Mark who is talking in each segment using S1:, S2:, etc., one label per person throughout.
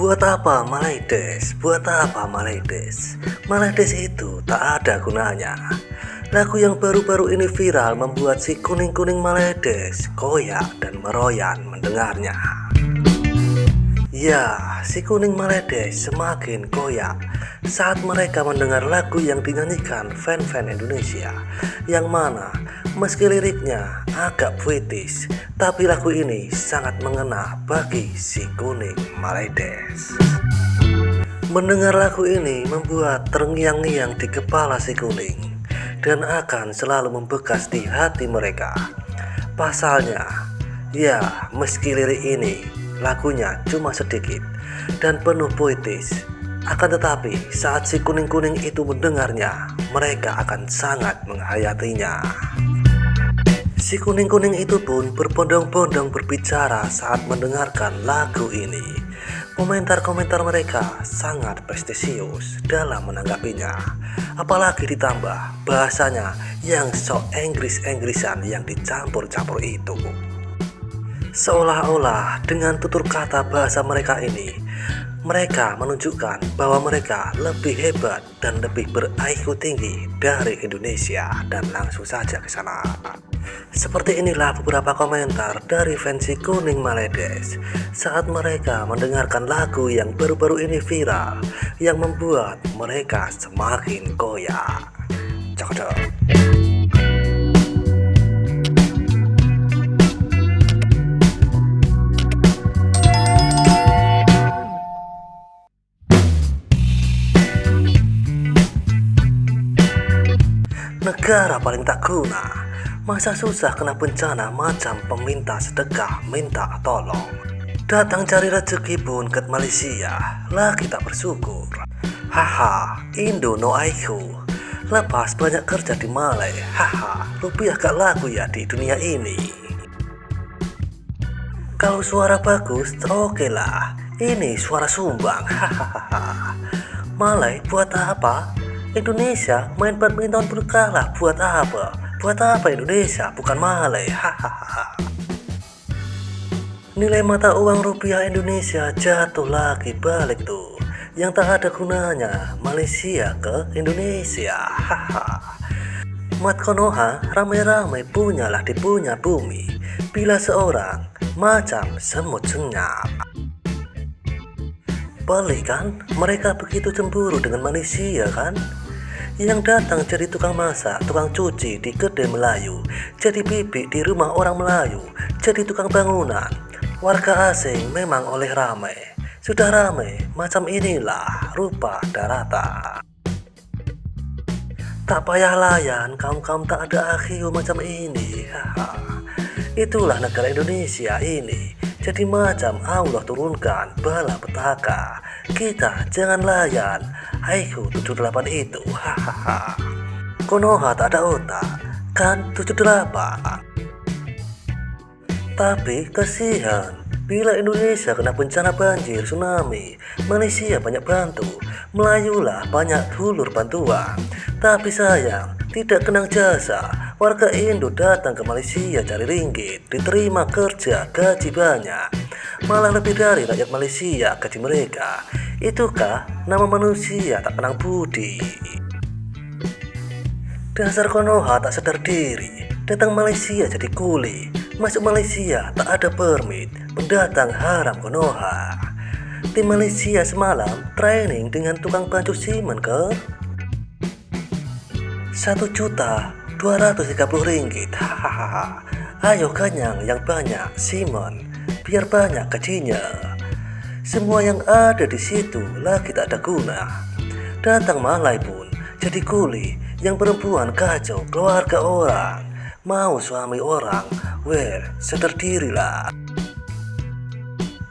S1: Buat apa Malaides? Buat apa Malaides? Malaides itu tak ada gunanya. Lagu yang baru-baru ini viral membuat si kuning-kuning Malaides koyak dan meroyan mendengarnya. Ya, si kuning Malaides semakin koyak saat mereka mendengar lagu yang dinyanyikan fan-fan Indonesia, yang mana meski liriknya agak puitis, tapi lagu ini sangat mengena bagi si kuning Malaides. Mendengar lagu ini membuat terngiang-ngiang di kepala si kuning dan akan selalu membekas di hati mereka. Pasalnya, ya, meski lirik ini lagunya cuma sedikit dan penuh puitis, akan tetapi saat si kuning-kuning itu mendengarnya, mereka akan sangat menghayatinya. Si kuning-kuning itu pun berbondong-bondong berbicara saat mendengarkan lagu ini. Komentar-komentar mereka sangat prestisius dalam menanggapinya. Apalagi ditambah bahasanya yang sok Inggris-Inggrisan yang dicampur-campur itu. Seolah-olah dengan tutur kata bahasa mereka ini, mereka menunjukkan bahwa mereka lebih hebat dan lebih ber-IQ tinggi dari Indonesia dan langsung saja ke sana. Seperti inilah beberapa komentar dari fans si kuning Malaides saat mereka mendengarkan lagu yang baru-baru ini viral yang membuat mereka semakin goyah. Cocok. Negara paling tak guna, masa susah kena bencana macam peminta sedekah minta tolong. Datang cari rezeki pun ke Malaysia, lagi tak bersyukur. Haha, Indo no IQ. Lepas banyak kerja di Malay, haha, rupiah gak laku ya di dunia ini. Kalau suara bagus, oke lah. Ini suara sumbang, hahaha. Malay buat apa? Indonesia main badminton pun kalah, buat apa? Buat apa Indonesia bukan Malay, hahaha. Nilai mata uang rupiah Indonesia jatuh lagi balik tuh. Yang tak ada gunanya Malaysia ke Indonesia, haha. Mat Konoha ramai-ramai punyalah di punya bumi, bila seorang macam semut senyap. Balik kan, mereka begitu cemburu dengan Malaysia kan? Yang datang jadi tukang masak, tukang cuci di kedai Melayu, jadi bibik di rumah orang Melayu, jadi tukang bangunan. Warga asing memang oleh ramai, sudah ramai, macam inilah rupa daratan. Tak payah layan, kaum-kaum tak ada akhir macam ini. Itulah negara Indonesia ini. Jadi macam Allah turunkan bala petaka. Kita jangan layan IQ 78 itu. Hahaha. Konoha tak ada otak, kan 78. Tapi kasihan, bila Indonesia kena bencana banjir, tsunami, Malaysia banyak bantu, Melayulah banyak hulur bantuan. Tapi sayang, tidak kenang jasa, warga Indo datang ke Malaysia cari ringgit, diterima kerja, gaji banyak. Malah lebih dari rakyat Malaysia gaji mereka. Itukah nama manusia tak kenang budi? Dasar Konoha tak sadar diri, datang Malaysia jadi kuli. Masuk Malaysia tak ada permit, pendatang haram Konoha. Tim Malaysia semalam training dengan tukang baju simen ke 1.230.000 ringgit. Hahaha. Ayo kenyang yang banyak simen, biar banyak gajinya. Semua yang ada di situ lagi tak ada guna. Datang Malay pun jadi kuli, yang perempuan kacau keluarga orang, mau suami orang. Well, sadar dirilah.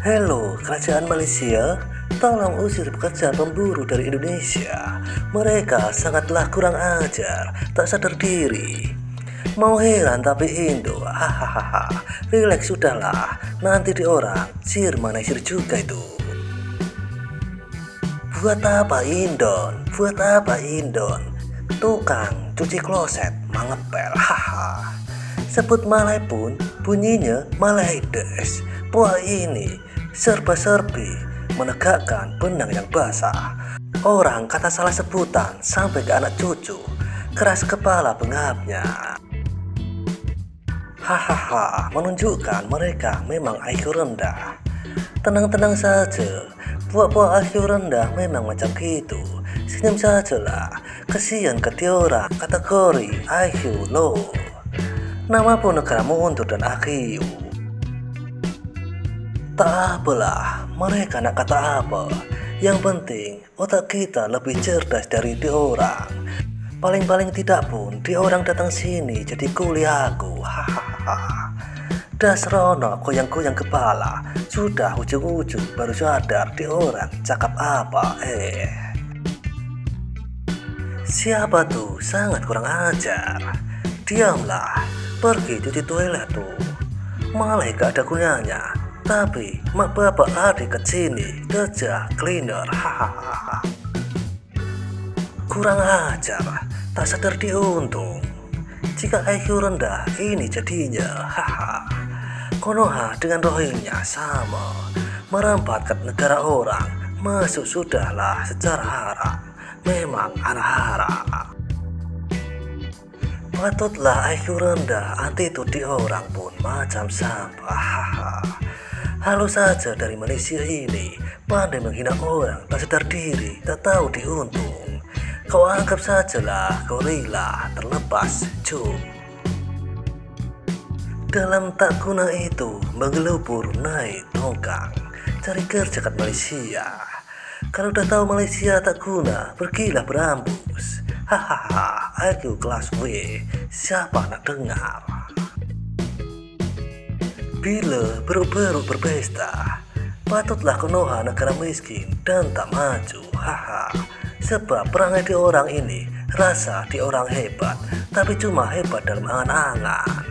S1: Halo, kerajaan Malaysia, tolong usir pekerja pemburu dari Indonesia. Mereka sangatlah kurang ajar, tak sadar diri. Mau heran tapi Indo, hahaha. Relax sudahlah, nanti di orang sir manisir juga itu. Buat apa Indon? Buat apa Indon? Tukang cuci kloset mangepel, haha. Sebut Malay pun bunyinya Malaides. Wah ini serba-serbi, menegakkan benang yang basah. Orang kata salah sebutan sampai ke anak cucu, keras kepala bengapnya. Hahaha, menunjukkan mereka memang IQ rendah. Tenang-tenang saja, buah-buah IQ rendah memang macam gitu. Senyum sajalah, kesian ke orang kategori IQ low. Nama pun negara mundur dan IQ. Tak apalah, mereka nak kata apa. Yang penting, otak kita lebih cerdas dari diorang. Paling-paling tidak pun, diorang datang sini jadi kuli aku. Hahaha. Dasrono goyang-goyang kepala. Sudah ujung-ujung baru sadar diorang cakap apa. Siapa tuh sangat kurang ajar. Diamlah, pergi cuci toilet tuh. Malah gak ada gunanya. Tapi mak bapak adik kesini kerja cleaner. Hahaha. Kurang ajar, tak sadar diuntung. Jika IQ rendah ini jadinya. Haha. Konoha dengan Rohingya sama, merampat ke negara orang, masuk sudahlah secara haram. Memang anak haram. Patutlah IQ rendah, attitude di orang pun macam sampah. Haha. Halus saja dari Malaysia ini, pandai menghina orang, tak sadar diri, tak tahu diuntung. Kau anggap sajalah gorila terlepas cu. Dalam tak guna itu, menggelubur naik tongkang, cari kerja kat Malaysia. Kalau udah tahu Malaysia tak guna, pergilah berambus. Hahaha, IQ kelas W, siapa nak dengar? Bila beruk-beruk berpesta, patutlah Konoha negara miskin dan tak maju. Haha. Sebab perangai di orang ini rasa di orang hebat, tapi cuma hebat dalam angan-angan.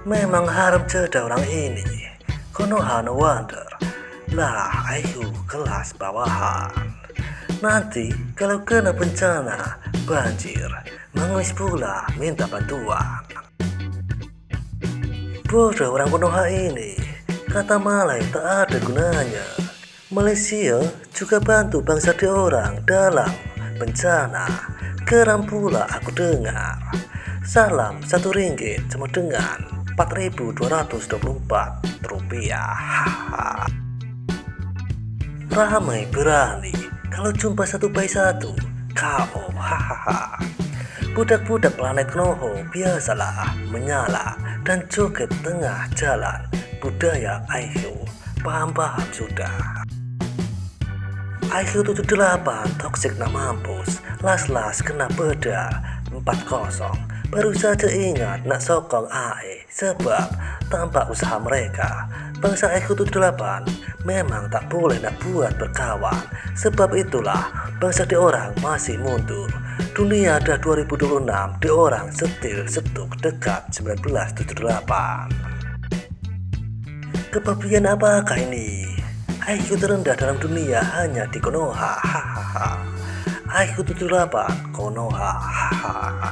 S1: Memang haram jeda orang ini. Konoha no wonder. Lah IQ kelas bawahan. Nanti kalau kena bencana, banjir, mengemis pula minta bantuan. Bodoh orang Konoha ini, kata Malay tak ada gunanya. Malaysia juga bantu bangsa di orang dalam bencana. Geram pula aku dengar. Salam 1 ringgit sama dengan 4.224 rupiah. Ramai berani, kalau jumpa 1 by 1 KO. Hahaha. Budak-budak planet Konoha biasalah menyala dan joget tengah jalan. Budaya IQ, paham-paham sudah. IQ 78 toksik nak mampus, las-las kena pedal 40. Baru saja ingat nak sokong AE, sebab tanpa usaha mereka, bangsa IQ 78 memang tak boleh nak buat berkawan. Sebab itulah bangsa di orang masih mundur. Dunia dah 2026, di orang setil setuk dekat 1978. Kebabian apakah ini? IQ terendah dalam dunia hanya di Konoha. Hahaha. IQ 78 Konoha. Hahaha.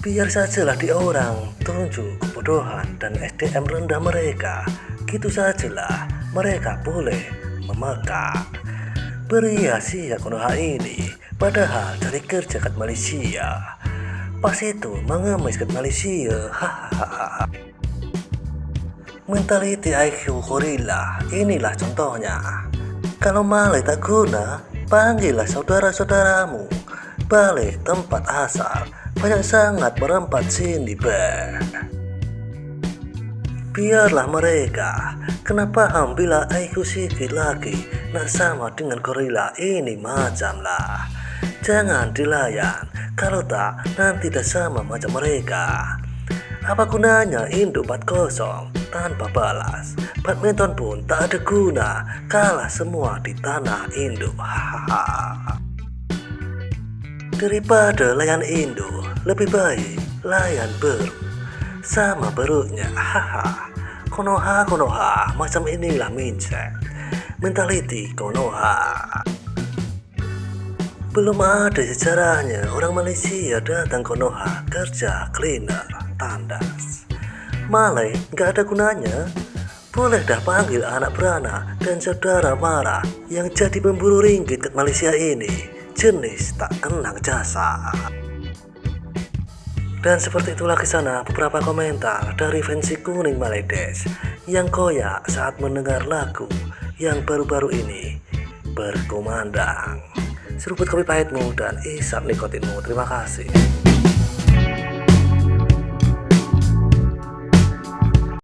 S1: Biar sajalah di orang tunjuk kebodohan dan SDM rendah mereka. Gitu sajalah mereka boleh memekak. Pria sia Konoha ini padahal cari kerja kat Malaysia. Pas itu mengemis kat Malaysia. Hahaha. Mentaliti IQ gorila, inilah contohnya. Kalau Malay tak guna, panggillah saudara-saudaramu. Balik tempat asal, banyak sangat merempat sini Biarlah mereka. Kenapa bila IQ sedikit lagi nak sama dengan gorila ini macam lah. Jangan dilayan, kalau tak nanti dah sama macam mereka. Apa gunanya induk 40 tanpa balas? Badminton pun tak ada guna, kalah semua di tanah induk. Hahaha. Daripada layan induk, lebih baik layan beru. Sama beruknya. Haha. Konoha macam inilah mindset. Mentality Konoha. Belum ada sejarahnya orang Malaysia datang Konoha kerja cleaner tandas. Malay gak ada gunanya. Boleh dah panggil anak beranak dan saudara marah yang jadi pemburu ringgit ke Malaysia ini jenis tak kenang jasa. Dan seperti itulah kisah beberapa komentar dari fans si kuning Maledes yang koyak saat mendengar lagu yang baru-baru ini berkumandang. Seruput kopi pahitmu dan isap nikotinmu. Terima kasih.